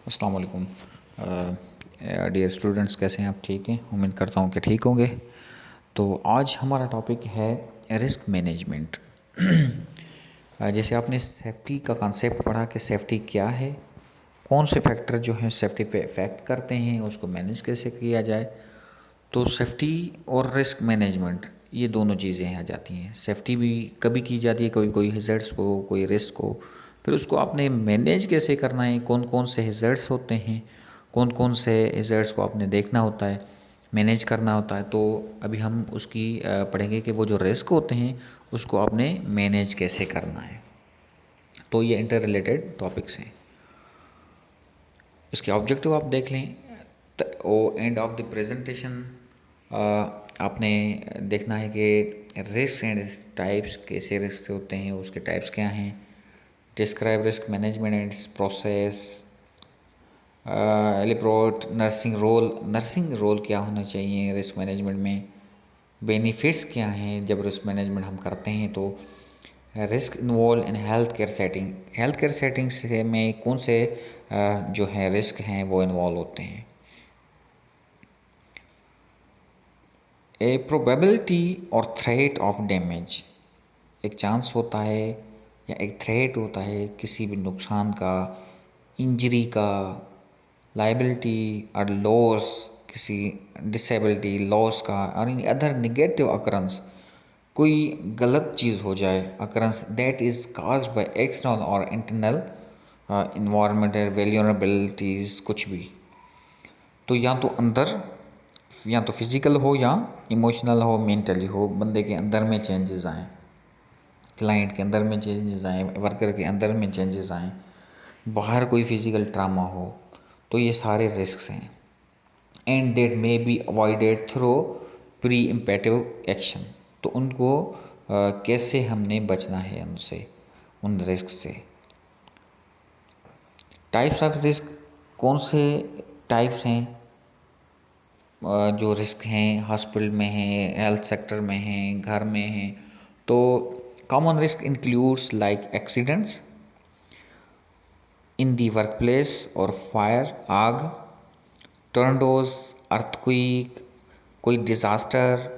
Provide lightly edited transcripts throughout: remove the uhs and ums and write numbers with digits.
अस्सलाम वालेकुम। Dear students, कैसे हैं आप? ठीक हैं? उम्मीद करता हूँ कि ठीक होंगे। तो आज हमारा टॉपिक है रिस्क मैनेजमेंट। जैसे आपने सेफ्टी का कॉन्सेप्ट पढ़ा कि सेफ्टी क्या है, कौन से फैक्टर जो हैं सेफ्टी पे इफ़ेक्ट करते हैं, उसको मैनेज कैसे किया जाए। तो सेफ्टी और रिस्क मैनेजमेंट ये दोनों चीज़ें आ जाती हैं। सेफ्टी भी कभी की जाती है, कोई कोई हैज़र्ड्स को, कोई रिस्क को, फिर उसको आपने मैनेज कैसे करना है, कौन कौन से हैज़र्ड्स होते हैं, कौन कौन से हैज़र्ड्स को आपने देखना होता है, मैनेज करना होता है। तो अभी हम उसकी पढ़ेंगे कि वो जो रिस्क होते हैं उसको आपने मैनेज कैसे करना है। तो ये इंटर रिलेटेड टॉपिक्स हैं। इसके ऑब्जेक्टिव आप देख लें। ओ एंड ऑफ द प्रेजेंटेशन आपने देखना है कि रिस्क एंड टाइप्स, कैसे रिस्क होते हैं, उसके टाइप्स क्या हैं, describe risk management and process, elaborate nursing role क्या होना चाहिए रिस्क मैनेजमेंट में, बेनिफिट्स क्या हैं जब रिस्क मैनेजमेंट हम करते हैं। तो risk involve in health care settings में कौन से जो है रिस्क हैं वो इन्वॉल्व होते हैं। ए प्रोबेबिलिटी और थ्रेट ऑफ डैमेज, एक चांस होता है या एक थ्रेट होता है किसी भी नुकसान का, इंजरी का, लाइबिलिटी और लॉस, किसी डिसेबिलिटी लॉस का, और इन अदर निगेटिव अकरेंस, कोई गलत चीज़ हो जाए, occurrence that is caused by external और इंटरनल इन्वायरमेंटल वेल्यूरेबिलिटीज़, कुछ भी। तो या तो अंदर, या तो फिज़िकल हो या इमोशनल हो, मेंटली हो, बंदे के अंदर में चेंजेस आएँ, क्लाइंट के अंदर में चेंजेस आएँ, वर्कर के अंदर में चेंजेस आएँ, बाहर कोई फिज़िकल ट्रामा हो, तो ये सारे रिस्क्स हैं। And that may be avoided through preemptive action, तो उनको कैसे हमने बचना है उनसे, उन रिस्क से। टाइप्स ऑफ रिस्क, कौन से टाइप्स हैं जो रिस्क हैं, हॉस्पिटल में हैं, हेल्थ सेक्टर में हैं, घर में हैं। तो common risk includes like accidents in the work place और फायर, आग, टर्नडोज, अर्थक्वेक, कोई डिज़ास्टर,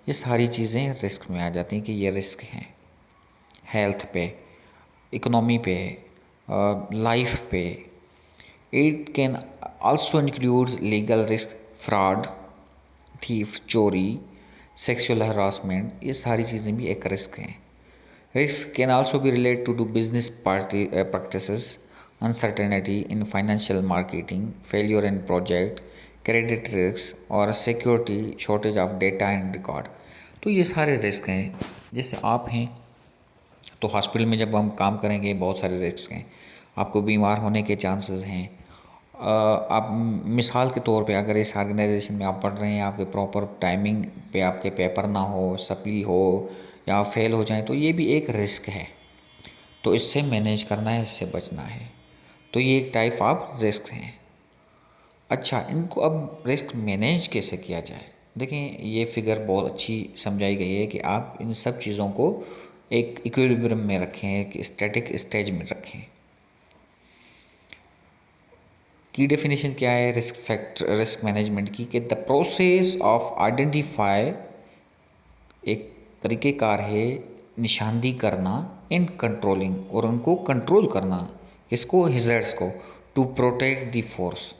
ये सारी चीज़ें रिस्क में आ जाती हैं कि ये रिस्क हैं। हेल्थ पे, इकोनॉमी पे, लाइफ पे। It can also include legal risk, fraud, thief, चोरी, सेक्सुअल हरासमेंट, ये सारी चीज़ें भी एक रिस्क हैं। Risk can also be relate to business practices, uncertainty in financial marketing, failure in project, credit risk और security, shortage of data and record. तो ये सारे रिस्क हैं। जैसे आप हैं तो हॉस्पिटल में जब हम काम करेंगे बहुत सारे रिस्क हैं, आपको बीमार होने के चांसेस हैं। आप मिसाल के तौर पे अगर इस ऑर्गेनाइजेशन में आप पढ़ रहे हैं, आपके प्रॉपर टाइमिंग पे आपके पेपर ना हो, सप्ली हो या फेल हो जाए, तो ये भी एक रिस्क है। तो इससे मैनेज करना है, इससे बचना है। तो ये एक टाइप ऑफ रिस्क हैं। अच्छा, इनको अब रिस्क मैनेज कैसे किया जाए? देखें, ये फिगर बहुत अच्छी समझाई गई है कि आप इन सब चीज़ों को एक इक्विलिब्रियम में रखें, एक स्टैटिक स्टेज में रखें। की डेफिनेशन क्या है रिस्क मैनेजमेंट की? कि द प्रोसेस ऑफ आइडेंटिफाई, एक तरीक़ेकार है निशानदी करना, इन कंट्रोलिंग, और उनको कंट्रोल करना, किसको? हिजर्ट्स को, टू प्रोटेक्ट द फोर्स,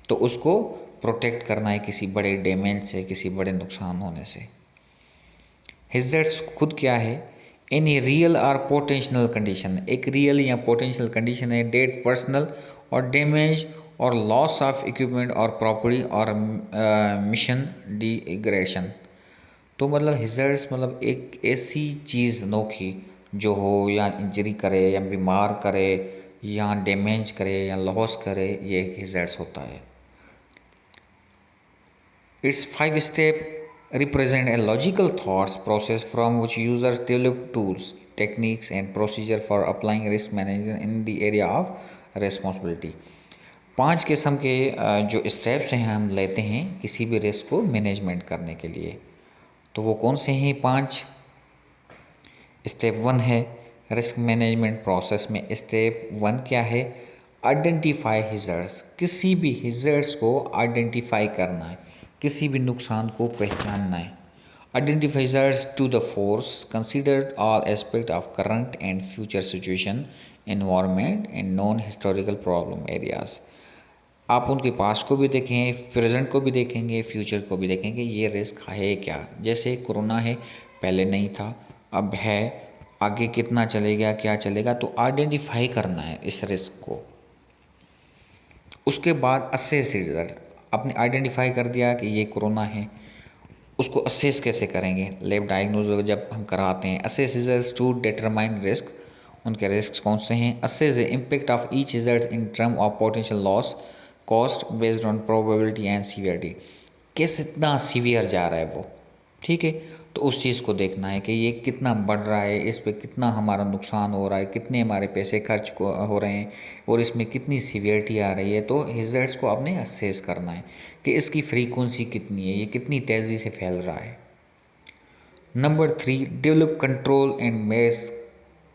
तो उसको प्रोटेक्ट करना है किसी बड़े डैमेज से, किसी बड़े नुकसान होने से। हिजर्ट्स खुद क्या है? एनी रियल और पोटेंशियल कंडीशन, एक रियल या पोटेंशियल कंडीशन है डेट पर्सनल और डैमेज और लॉस ऑफ इक्विपमेंट और प्रॉपर्टी और मिशन डिग्रेडेशन। तो मतलब हिजर्ट्स मतलब एक ऐसी चीज़ अनोखी जो हो, या इंजरी करे, या बीमार करे, या डैमेज करे, या लॉस करे, ये एक हिजर्ट्स होता है। Its 5 step represent a logical thoughts process from which users develop tools, techniques and procedure for applying risk management in the area of responsibility। 5 किस्म के जो स्टेप्स हैं हम लेते हैं किसी भी रिस्क को मैनेजमेंट करने के लिए। तो वो कौन से हैं 5? स्टेप 1 है रिस्क मैनेजमेंट प्रोसेस में स्टेप 1 क्या है? आइडेंटिफाई हिजर्ट्स, किसी भी हिजर्ट्स को आइडेंटिफाई करना है, किसी भी नुकसान को पहचानना है। Identify hazards to the force, consider all aspect of current and future situation, environment and non historical problem areas. आप उनके पास्ट को भी देखें, प्रेजेंट को भी देखेंगे, फ्यूचर को भी देखेंगे, ये रिस्क है क्या। जैसे कोरोना है, पहले नहीं था, अब है, आगे कितना चलेगा, क्या चलेगा, तो आइडेंटिफाई करना है इस रिस्क को। उसके बाद असेस रिजल्ट, आपने आइडेंटिफाई कर दिया कि ये कोरोना है, उसको असेस कैसे करेंगे, लैब डायग्नोज जब हम कराते हैं। Assess result to determine risk, उनके रिस्क कौन से हैं। Assess the impact of each result in term of potential loss cost based on probability and severity, कितना सीवियर जा रहा है वो, ठीक है। तो उस चीज़ को देखना है कि ये कितना बढ़ रहा है, इस पे कितना हमारा नुकसान हो रहा है, कितने हमारे पैसे खर्च को हो रहे हैं और इसमें कितनी सीवियरिटी आ रही है। तो रिजल्ट्स को आपने असेस करना है कि इसकी फ्रीक्वेंसी कितनी है, ये कितनी तेज़ी से फैल रहा है। Number 3, develop control and mess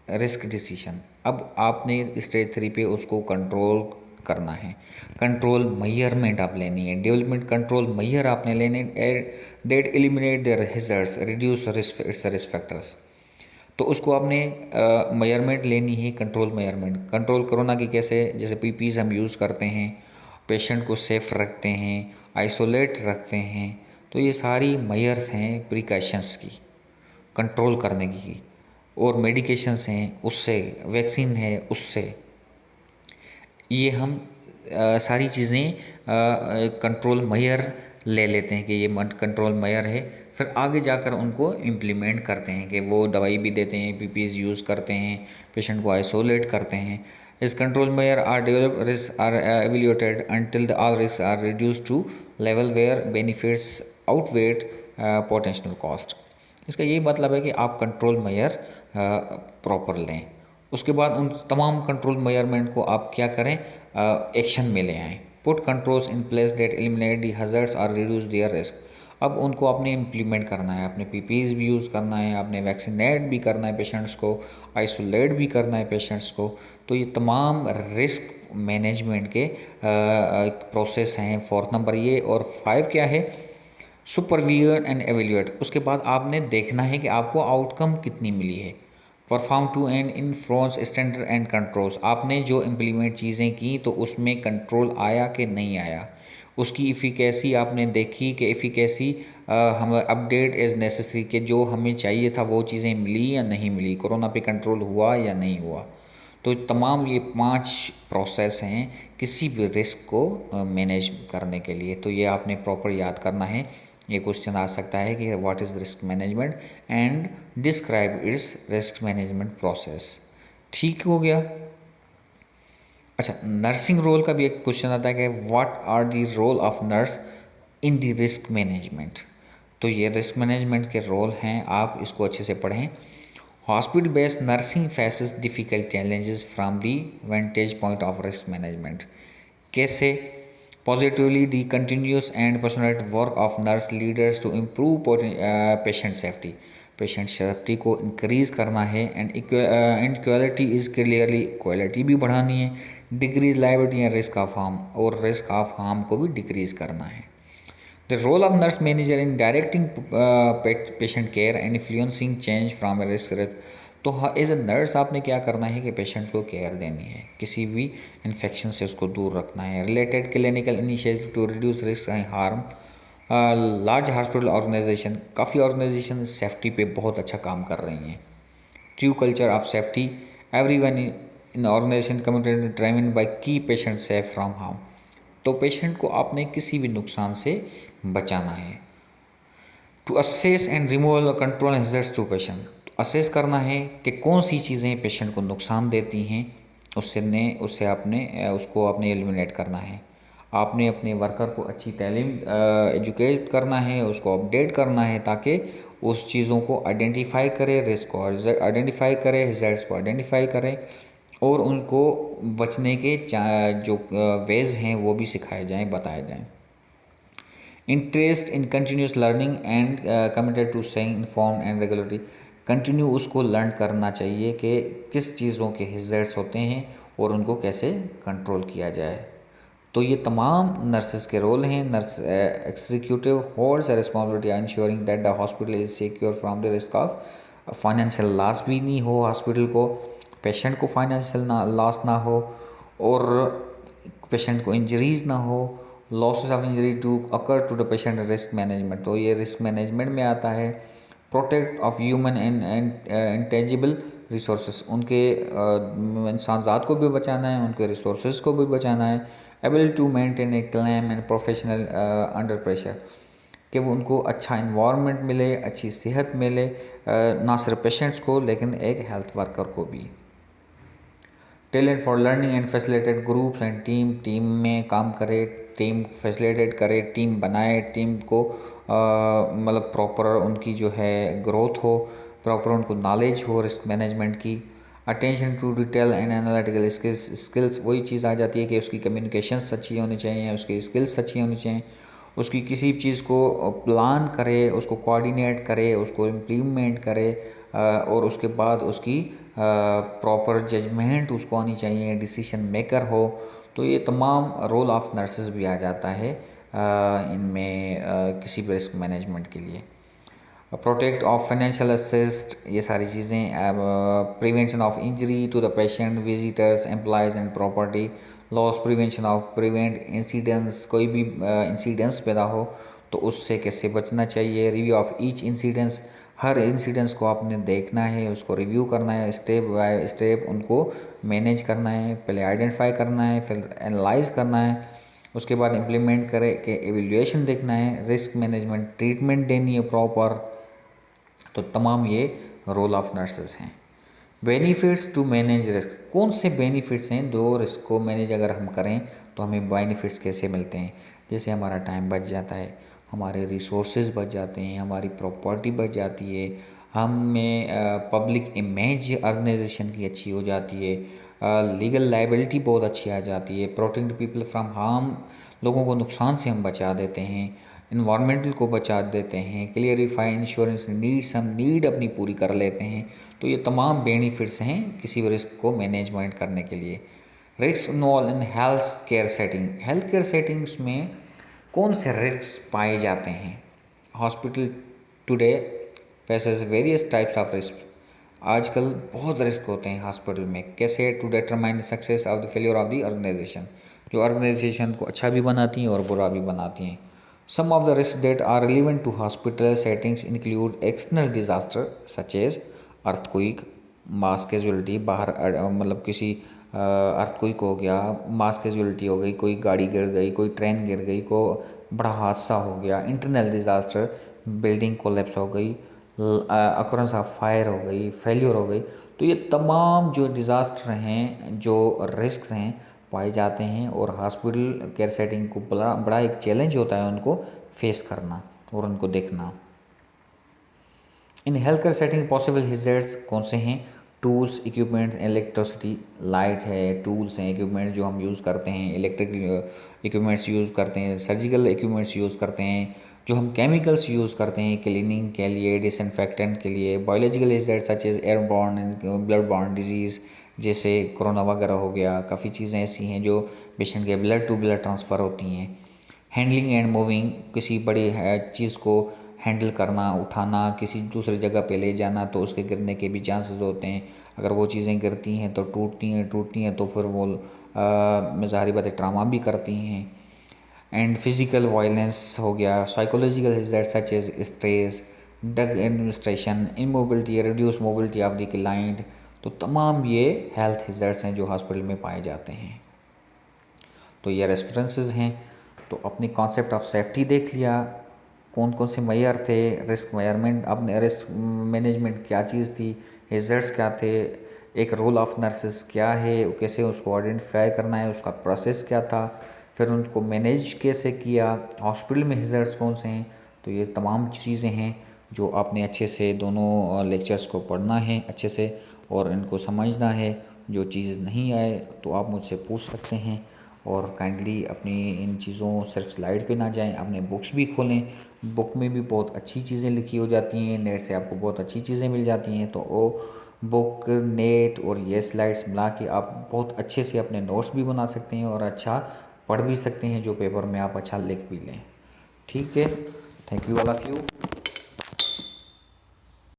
risk decision. अब आपने स्टेज 3 पे उसको कंट्रोल करना है, कंट्रोल मेजरमेंट आप लेनी है, डेवलपमेंट कंट्रोल मेजर आपने लेने that eliminate the results reduce risk factors. तो उसको आपने मेजरमेंट लेनी है, कंट्रोल मेजरमेंट। कंट्रोल कोरोना की कैसे, जैसे पीपीज हम यूज़ करते हैं, पेशेंट को सेफ रखते हैं, आइसोलेट रखते हैं, तो ये सारी मेजर्स हैं प्रिकॉशंस की कंट्रोल करने की। और मेडिकेशंस हैं उससे, वैक्सीन है उससे, ये हम सारी चीज़ें कंट्रोल मेजर ले लेते हैं कि ये कंट्रोल मेजर है। फिर आगे जाकर उनको इम्प्लीमेंट करते हैं कि वो दवाई भी देते हैं, पीपीज यूज़ करते हैं, पेशेंट को आइसोलेट करते हैं। इस control measure are develop risk are evaluated until the all risk are reduce to level where benefits outweigh potential cost. इसका यही मतलब है कि आप कंट्रोल मेजर प्रॉपर लें। उसके बाद उन तमाम कंट्रोल मेजरमेंट को आप क्या करें, एक्शन में ले आएँ। Put controls in place that eliminate the hazards और रिड्यूस देयर रिस्क। अब उनको आपने इम्प्लीमेंट करना है, अपने पीपीज भी यूज़ करना है, आपने वैक्सीनेट भी करना है पेशेंट्स को, आइसोलेट भी करना है पेशेंट्स को। तो ये तमाम रिस्क मैनेजमेंट के प्रोसेस हैं। 4 नंबर ये, और 5 क्या है, सुपरविजन एंड एवेल्यूएट। उसके बाद आपने देखना है कि आपको आउटकम कितनी मिली है। Perform to and influence standard and controls, आपने जो इम्प्लीमेंट चीज़ें की तो उसमें कंट्रोल आया कि नहीं आया, उसकी इफ़िकेसी आपने देखी कि इफ़िकेसी हम अपडेट एज नेसेसरी, कि जो हमें चाहिए था वो चीज़ें मिली या नहीं मिली, कोरोना पे कंट्रोल हुआ या नहीं हुआ। तो तमाम ये 5 प्रोसेस हैं किसी भी रिस्क को मैनेज करने के लिए। तो ये आपने प्रॉपर याद करना है। ये क्वेश्चन आ सकता है कि what is risk management and describe it's risk management process. ठीक हो गया। अच्छा, नर्सिंग रोल का भी एक क्वेश्चन आता है कि what are the role of nurse in the risk management. तो ये रिस्क मैनेजमेंट के रोल हैं, आप इसको अच्छे से पढ़ें। Hospital based nursing faces difficult challenges from the vantage point of risk management. कैसे, positively the continuous and personal work of nurse leaders to improve patient safety. Patient safety को increase करना है and quality is clearly, quality भी बढ़ानी है, decrease liability and risk of harm, और risk of harm को भी डिक्रीज़ करना है। The role of nurse manager in directing patient care and influencing change from A risk. तो एज ए नर्स आपने क्या करना है कि पेशेंट को केयर देनी है, किसी भी इन्फेक्शन से उसको दूर रखना है। Related clinical initiative to reduce risk and harm. Large hospital organisation, काफ़ी ऑर्गेनाइजेशन सेफ्टी पे बहुत अच्छा काम कर रही हैं। True culture of safety, every one in organisation community driven by key patient safe from harm. तो पेशेंट को आपने किसी भी नुकसान से बचाना है। To assess and removal control hazards to patient, assess करना है कि कौन सी चीज़ें पेशेंट को नुकसान देती हैं, उससे आपने उसको आपने एलिमिनेट करना है। आपने अपने वर्कर को अच्छी तालीम एजुकेट करना है, उसको अपडेट करना है ताकि उस चीज़ों को आइडेंटिफाई करे, रिस्क को आइडेंटिफाई करे, हैजर्ड्स को आइडेंटिफाई करे, और उनको बचने के जो वेज हैं वो भी सिखाए जाएँ, बताए जाएँ। Interest in continuous learning and committed to staying informed and regularly, continue उसको लर्न करना चाहिए कि किस चीज़ों के रिजल्ट्स होते हैं और उनको कैसे कंट्रोल किया जाए। तो ये तमाम नर्सेस के रोल हैं। Nurse executive holds a responsibility ensuring that the hospital is secure from the risk of financial loss भी नहीं हो हॉस्पिटल को, पेशेंट को फाइनेंशियल लॉस ना हो, और पेशेंट को इंजरीज ना हो, losses of injury to occur to the patient, risk management. तो ये रिस्क मैनेजमेंट में आता है। Protect of human and intangible resource, उनके इंसान ज़ात को भी बचाना है, उनके रिसोर्स को भी बचाना है। Ability to maintain a calm and professional under pressure, कि वो उनको अच्छा इन्वायरमेंट मिले, अच्छी सेहत मिले, ना सिर्फ पेशेंट्स को लेकिन एक हेल्थ वर्कर को भी। Talent for learning and facilitate groups and team में काम करे, टीम फैसिलिटेट करे, टीम बनाए, टीम को मतलब प्रॉपर उनकी जो है ग्रोथ हो, प्रॉपर उनको नॉलेज हो रिस्क मैनेजमेंट की। Attention to detail and analytical skills वही चीज़ आ जाती है कि उसकी कम्युनिकेशंस अच्छी होनी चाहिए, उसकी स्किल्स अच्छी होनी चाहिए, उसकी किसी चीज़ को प्लान करे, उसको कोऑर्डिनेट करे, उसको इम्प्लीमेंट करे, और उसके बाद उसकी प्रॉपर जजमेंट उसको आनी चाहिए, डिसीशन मेकर हो। तो ये तमाम रोल ऑफ नर्सेस भी आ जाता है इनमें किसी भी रिस्क मैनेजमेंट के लिए। प्रोटेक्ट ऑफ फाइनेंशियल असिस्ट, ये सारी चीज़ें, prevention of injury to the patient, visitors, employees and property loss, prevention of prevent incidents, कोई भी इंसिडेंट्स पैदा हो तो उससे कैसे बचना चाहिए। Review of each incidents, her incidents को आपने देखना है, उसको रिव्यू करना है, स्टेप बाय स्टेप उनको मैनेज करना है। पहले आइडेंटिफाई करना है, फिर एनालाइज करना है, उसके बाद इम्प्लीमेंट करे के एवेल्यूएशन देखना है, रिस्क मैनेजमेंट ट्रीटमेंट देनी है प्रॉपर। तो तमाम ये रोल ऑफ नर्सेज हैं। बेनिफिट्स टू मैनेज रिस्क, कौन से बेनिफिट्स हैं दो रिस्क को मैनेज अगर हम करें तो हमें बेनिफिट्स कैसे मिलते हैं। जैसे हमारा टाइम बच जाता है, हमारे रिसोर्सेज बच जाते हैं, हमारी प्रॉपर्टी बच जाती है, हमें पब्लिक इमेज ऑर्गेनाइजेशन की अच्छी हो जाती है, लीगल लाइबिलिटी बहुत अच्छी आ जाती है, प्रोटेक्ट पीपल फ्रॉम हार्म, लोगों को नुकसान से हम बचा देते हैं, इन्वायरमेंटल को बचा देते हैं, क्लियरिफाई इंश्योरेंस नीड्स, हम नीड अपनी पूरी कर लेते हैं। तो ये तमाम बेनिफिट्स हैं किसी भी रिस्क को मैनेजमेंट करने के लिए। Risk involve in health care setting, health care settings में कौन से रिस्क पाए जाते हैं। Hospital today faces various types of risk, आजकल बहुत रिस्क होते हैं हॉस्पिटल में। कैसे, to determine success of the failure of the organisation, जो ऑर्गेनाइजेशन को अच्छा भी बनाती हैं और बुरा भी बनाती हैं। Some of the risk that are relevant to hospital settings include external disaster such as earthquake, mass casualty, बाहर मतलब किसी अर्थक्वेक हो गया, मास कैजुअलिटी हो गई, कोई गाड़ी गिर गई, कोई ट्रेन गिर गई, को बड़ा हादसा हो गया। इंटरनल डिजास्टर, बिल्डिंग कोलैप्स हो गई, अकरेंस ऑफ फायर हो गई, फेल्योर हो गई। तो ये तमाम जो डिज़ास्टर हैं, जो रिस्क हैं, पाए जाते हैं और हॉस्पिटल केयर सेटिंग को बड़ा बड़ा एक चैलेंज होता है उनको फेस करना और उनको देखना। In health care setting possible hazards कौन से हैं। टूल्स, इक्विपमेंट्स, इलेक्ट्रिसिटी, लाइट है, टूल्स हैं, इक्विपमेंट जो हम यूज़ करते हैं, इलेक्ट्रिक इक्विपमेंट्स यूज़ करते हैं, सर्जिकल इक्विपमेंट्स यूज़ करते हैं, जो हम केमिकल्स यूज़ करते हैं क्लीनिंग के लिए, डिसइंफेक्टेंट के लिए, biological agent such as airborne and blood borne disease, जैसे कोरोना वगैरह हो गया। काफ़ी चीज़ें ऐसी हैं जो पेशेंट के ब्लड टू ब्लड ट्रांसफ़र होती हैं। हैंडलिंग एंड मूविंग, किसी बड़ी चीज़ को हैंडल करना, उठाना, किसी दूसरी जगह पे ले जाना, तो उसके गिरने के भी चांसेस होते हैं। अगर वो चीज़ें गिरती हैं तो टूटती हैं तो फिर वो ज़ाहिर बात है ट्रामा भी करती हैं। एंड फिज़िकल वायलेंस हो गया, psychological hazard such as stress, drug administration, immobility, reduce mobility of the client. तो तमाम ये हेल्थ हिजर्ट्स हैं जो हॉस्पिटल में पाए जाते हैं। तो ये रेफरेंसेस हैं। तो अपनी कॉन्सेप्ट ऑफ सेफ्टी देख लिया, कौन कौन से मैयर थे, रिस्क मैयरमेंट, अपने रिस्क मैनेजमेंट क्या चीज़ थी, हिजर्ट्स क्या थे, एक रोल ऑफ नर्सेस क्या है, कैसे उसको आइडेंटिफाई करना है, उसका प्रोसेस क्या था, फिर उनको मैनेज कैसे किया, हॉस्पिटल में हिजर्ट्स कौन से हैं। तो ये तमाम चीज़ें हैं जो आपने अच्छे से दोनों लेक्चर्स को पढ़ना है अच्छे से और इनको समझना है। जो चीज़ नहीं आए तो आप मुझसे पूछ सकते हैं और काइंडली अपनी इन चीज़ों सिर्फ स्लाइड पे ना जाएं, अपने बुक्स भी खोलें। बुक में भी बहुत अच्छी चीज़ें लिखी हो जाती हैं, नेट से आपको बहुत अच्छी चीज़ें मिल जाती हैं। तो वो बुक, नेट और ये स्लाइड्स मिला के आप बहुत अच्छे से अपने नोट्स भी बना सकते हैं और अच्छा पढ़ भी सकते हैं, जो पेपर में आप अच्छा लिख भी लें। ठीक है, thank you all of you.